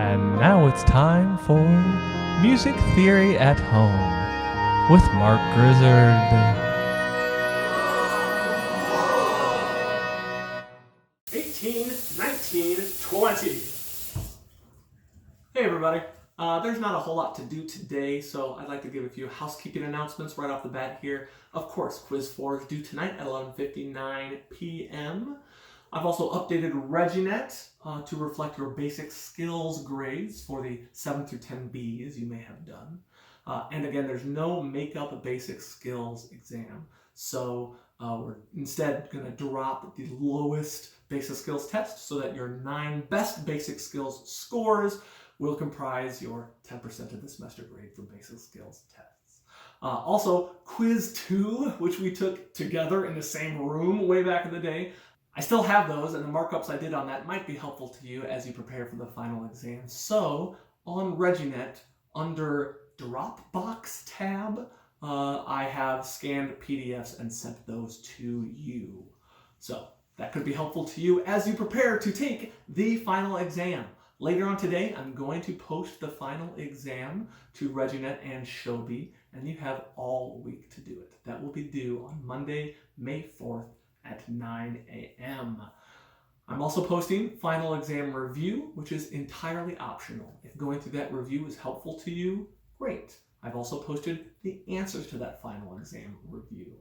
And now it's time for Music Theory at Home with Mark Grizzard. 18, 19, 20. Hey everybody. There's not a whole lot to do today, so I'd like to give a few housekeeping announcements right off the bat here. Of course, Quiz 4 is due tonight at 11:59 p.m. I've also updated ReggieNet to reflect your basic skills grades for the 7 through 10 Bs you may have done. And again, there's no makeup basic skills exam. So we're instead going to drop the lowest basic skills test so that your 9 best basic skills scores will comprise your 10% of the semester grade for basic skills tests. Also, Quiz 2, which we took together in the same room way back in the day, I still have those, and the markups I did on that might be helpful to you as you prepare for the final exam. So, on ReggieNet, under Dropbox tab, I have scanned PDFs and sent those to you. So, that could be helpful to you as you prepare to take the final exam. Later on today, I'm going to post the final exam to ReggieNet and Shobi, and you have all week to do it. That will be due on Monday, May 4th at 9 a.m. I'm also posting final exam review, which is entirely optional. If going through that review is helpful to you, great. I've also posted the answers to that final exam review.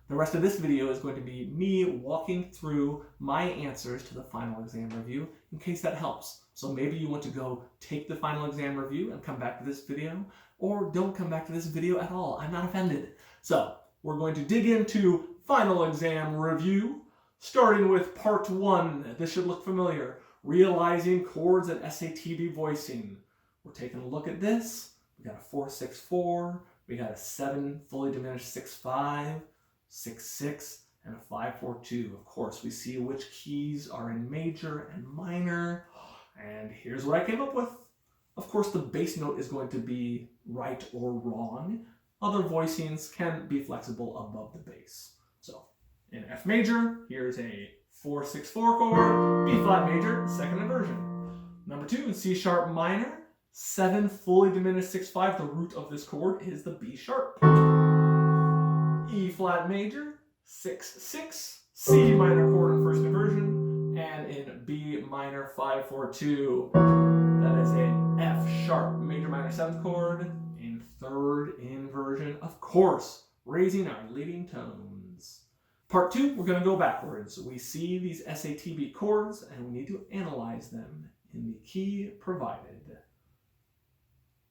The rest of this video is going to be me walking through my answers to the final exam review in case that helps. So maybe you want to go take the final exam review and come back to this video, or don't come back to this video at all. I'm not offended. So we're going to dig into final exam review, starting with part 1. This should look familiar. Realizing chords and SATB voicing. We're taking a look at this. We got a 4-6-4. We got a 7 fully diminished 6-5. 6-6, and a 5-4-2. Of course, we see which keys are in major and minor. And here's what I came up with. Of course, the bass note is going to be right or wrong. Other voicings can be flexible above the bass. So, in F major, here's a 4-6-4 chord, B flat major, second inversion. Number 2, in C sharp minor, 7 fully diminished 6-5. The root of this chord is the B sharp. E flat major, 6-6, C minor chord in first inversion, and in B minor 5-4-2, that is a F sharp major minor 7th chord in third inversion. Of course, raising our leading tones. Part 2, we're going to go backwards. We see these SATB chords and we need to analyze them in the key provided.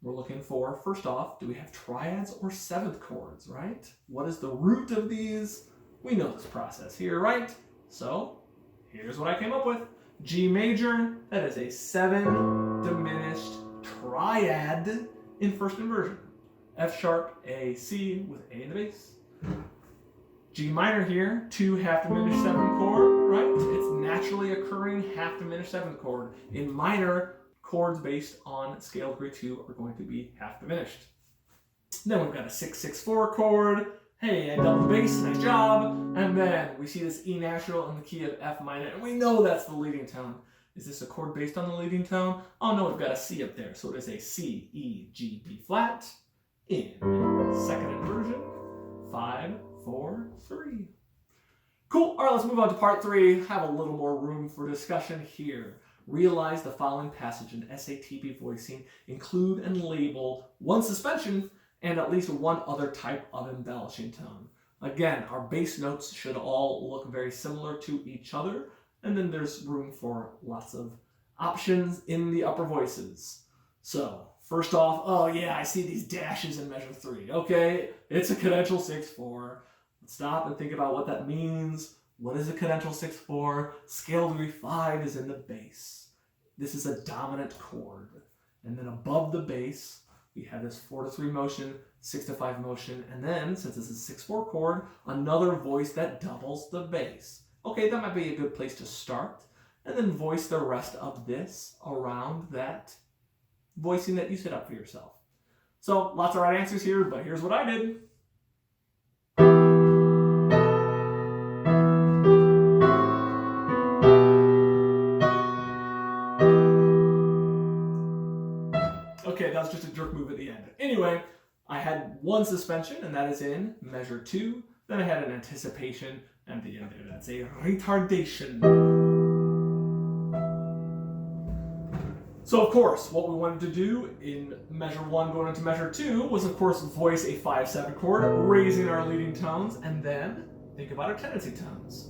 We're looking for, first off, do we have triads or 7th chords, right? What is the root of these? We know this process here, right? So, here's what I came up with. G major, that is a 7 diminished triad in first inversion. F sharp, A, C with A in the bass. G minor here, 2 half diminished 7th chord, right? It's naturally occurring half diminished 7th chord. In minor, chords based on scale degree 2 are going to be half diminished. Then we've got a 6-6-4 chord. Hey, I doubled the bass, nice job. And then we see this E natural in the key of F minor, and we know that's the leading tone. Is this a chord based on the leading tone? Oh no, we've got a C up there, so it is a C, E, G, B flat in second inversion, 5-4-3. Cool, all right, let's move on to part 3. Have a little more room for discussion here. Realize the following passage in SATB voicing include and label one suspension and at least one other type of embellishing tone. Again, our bass notes should all look very similar to each other, and then there's room for lots of options in the upper voices. So, first off, oh yeah, I see these dashes in measure 3. Okay, it's a cadential 6-4. Let's stop and think about what that means. What is a cadential 6-4? Scale degree 5 is in the bass. This is a dominant chord. And then above the bass, we have this 4-3 motion, 6-5 motion, and then, since this is a 6-4 chord, another voice that doubles the bass. Okay, that might be a good place to start. And then voice the rest of this around that voicing that you set up for yourself. So, lots of right answers here, but here's what I did. Okay, that was just a jerk move at the end. Anyway, I had one suspension, and that is in measure 2. Then I had an anticipation, and at the end there, that's a retardation. So, of course, what we wanted to do in measure 1 going into measure 2 was, of course, voice a 5/7 chord, raising our leading tones, and then think about our tendency tones.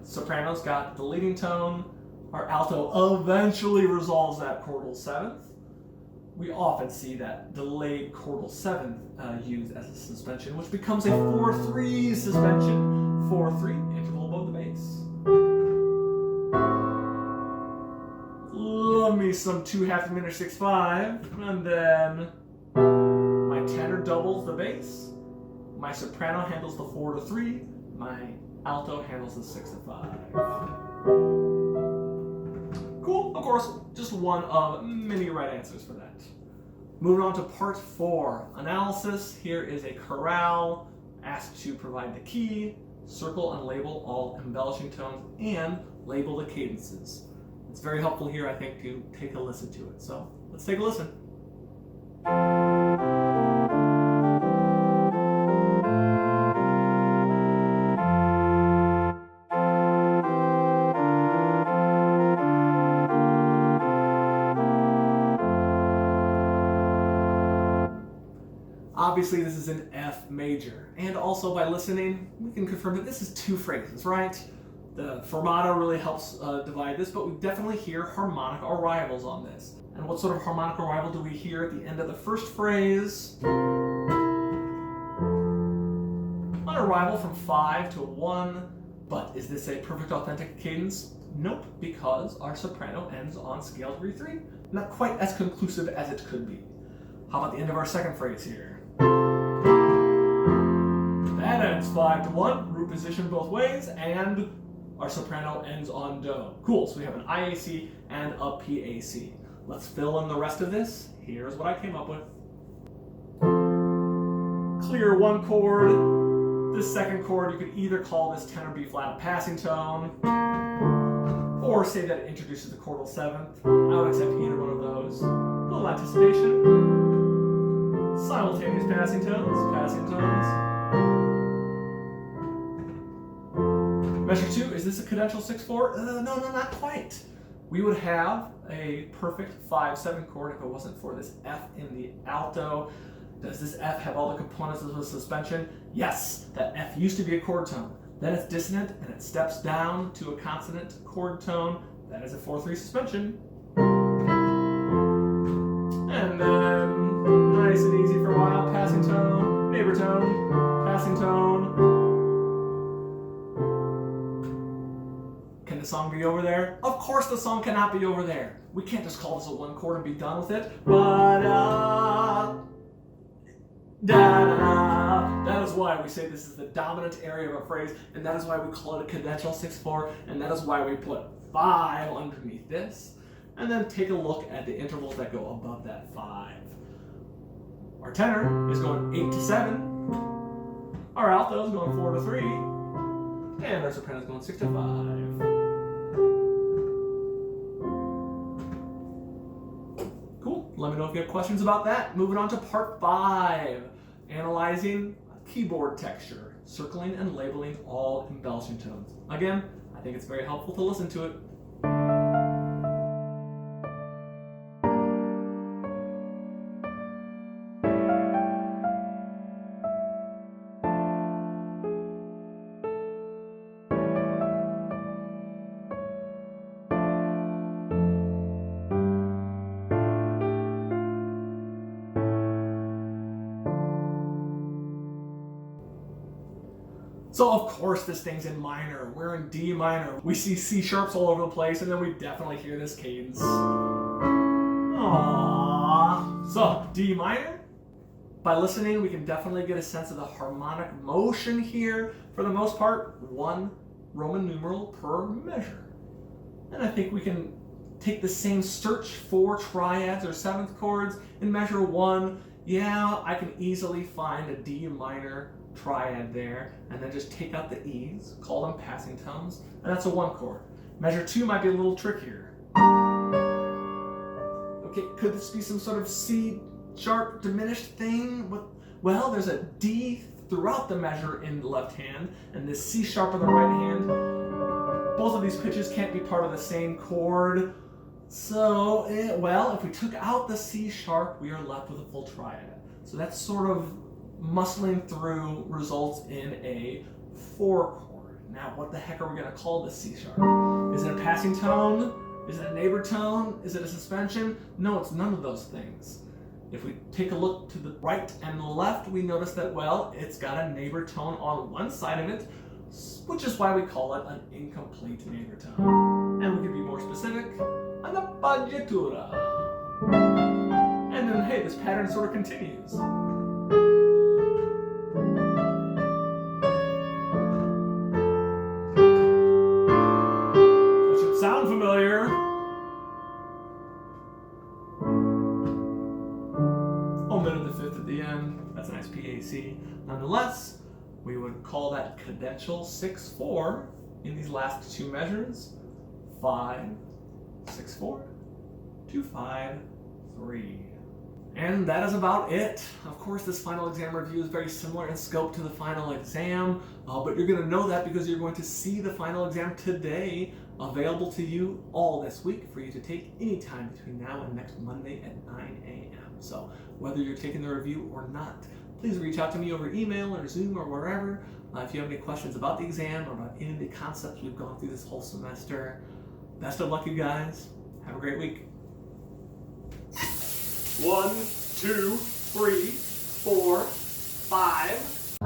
Soprano's got the leading tone. Our alto eventually resolves that chordal 7th. We often see that delayed chordal 7th used as a suspension, which becomes a 4/3 suspension, 4/3 interval above the bass. Love me some 2/2 minor 6/5, and then my tenor doubles the bass, my soprano handles the 4/3, my alto handles the 6/5. Cool, of course, just one of many right answers for that. Moving on to part 4, analysis. Here is a chorale asked to provide the key, circle and label all embellishing tones, and label the cadences. It's very helpful here, I think, to take a listen to it. So let's take a listen. Obviously, this is an F major, and also by listening, we can confirm that this is 2 phrases, right? The fermato really helps divide this, but we definitely hear harmonic arrivals on this. And what sort of harmonic arrival do we hear at the end of the first phrase? An arrival from 5 to 1, but is this a perfect authentic cadence? Nope, because our soprano ends on scale degree 3. Not quite as conclusive as it could be. How about the end of our second phrase here? That ends 5 to 1, root position both ways, and our soprano ends on do. Cool, so we have an IAC and a PAC. Let's fill in the rest of this. Here's what I came up with. Clear 1 chord. This second chord, you could either call this tenor B flat a passing tone, or say that it introduces the chordal 7th. I would accept either one of those. A little anticipation. Simultaneous passing tones. Measure 2, is this a cadential 6/4? No, not quite. We would have a perfect 5/7 chord if it wasn't for this F in the alto. Does this F have all the components of the suspension? Yes, that F used to be a chord tone. Then it's dissonant and it steps down to a consonant chord tone. That is a 4/3 suspension. And then, nice and easy for a while, passing tone, neighbor tone, passing tone. Can the song be over there? Of course the song cannot be over there. We can't just call this a 1 chord and be done with it. That is why we say this is the dominant area of a phrase, and that is why we call it a cadential 6/4, and that is why we put 5 underneath this. And then take a look at the intervals that go above that 5. Our tenor is going 8 to 7. Our alto is going 4 to 3. And our soprano is going 6 to 5. Cool. Let me know if you have questions about that. Moving on to part 5. Analyzing keyboard texture. Circling and labeling all embellishing tones. Again, I think it's very helpful to listen to it. So of course this thing's in minor. We're in D minor. We see C sharps all over the place, and then we definitely hear this cadence. Aww. So D minor. By listening, we can definitely get a sense of the harmonic motion here. For the most part, 1 Roman numeral per measure. And I think we can take the same search for triads or 7th chords in measure 1. Yeah, I can easily find a D minor triad there, and then just take out the E's, call them passing tones, and that's a 1 chord. Measure 2 might be a little trickier. Okay, could this be some sort of C sharp diminished thing? Well, there's a D throughout the measure in the left hand, and this C sharp on the right hand. Both of these pitches can't be part of the same chord. So, well, if we took out the C sharp, we are left with a full triad. So that's sort of muscling through results in a 4 chord. Now, what the heck are we going to call this C sharp? Is it a passing tone? Is it a neighbor tone? Is it a suspension? No, it's none of those things. If we take a look to the right and the left, we notice that, well, it's got a neighbor tone on one side of it, which is why we call it an incomplete neighbor tone. And we can be more specific, an appoggiatura. And then, hey, this pattern sort of continues. Which should sound familiar. Omitted the 5th at the end. That's a nice PAC. Nonetheless, we would call that cadential 6/4 in these last 2 measures. 5, 6/4, 2, 5, 3. And that is about it. Of course, this final exam review is very similar in scope to the final exam, but you're going to know that because you're going to see the final exam today, available to you all this week for you to take anytime between now and next Monday at 9 a.m. So whether you're taking the review or not, please reach out to me over email or Zoom or wherever if you have any questions about the exam or about any of the concepts we've gone through this whole semester. Best of luck, you guys. Have a great week. 1, 2, 3, 4, 5.